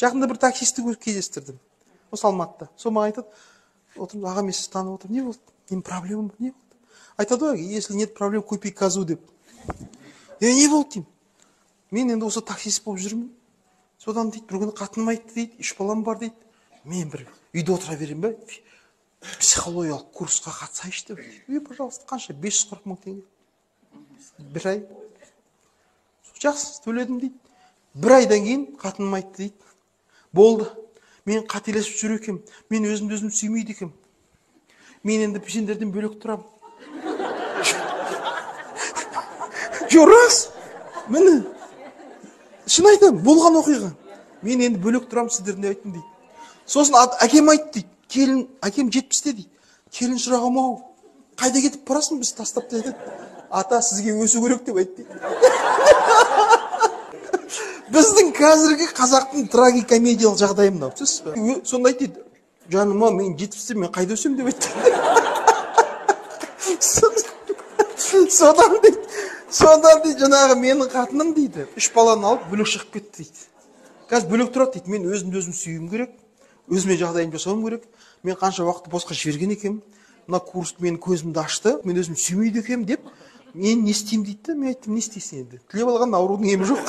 Жақында бір таксисті кездестірдім. Осы Алматыда. Сол маған айтады, отырмыз, аға, мен сізді танып отырмын. Не болды? Менің проблемам бар, не болды? Айтады ғой, если нет проблем, купи козу деп. Не болды деймін. Мен енді осы таксист болып жүрмін. Содан дейді, бір күні қатыным айтты дейді, 3 балам бар дейді. Мен бір үйде отыра беремін ба? Психологиялық курсқа қатысайыншы деп. Пожалуйста, қанша? 540 мың теңге. Бір ай. Жақсы, төледім дейді. Бір айдан кейін қатыным айтты дейді. Болды. Мен қателесіп жүр екем. Мен өзімді өзім сүймейді екем. Мен енді сендерден бөлек тұрам. Жоқ, рас. Міне. Шын айтамын, болған оқиға. Мен енді бөлек тұрам сіздерден деп айттым дейді. Сосын әкем айтты дейді. Келін, әкем 70-те дейді. Келін шырағым ау. Қайда кетіп барасың, біз тастап деді. Ата, сізге өсу керек деп айтты дейді. Біздің қазіргі қазақтың трагикомедиялық жағдайы мынау. Сонда айтты дейді. Жаным ау, мен 70-те, мен қайда өсем деп айтты. Содан дейді, жаңағы менің қатыным дейді, 3 баланы алып бөлек шығып кетті дейді. Қазір бөлек тұрады дейді, мен өзімді өзім сүйім керек, өзіме жағдайым жасауым керек. Мен қанша уақытты босқа жіберген екем, мына курс менің көзімді ашты, мен өзім сүймейді екем деп, мен не істеймін дейді. Мен айттым, не істейсің енді? Тілеп алған аурудың емі жоқ.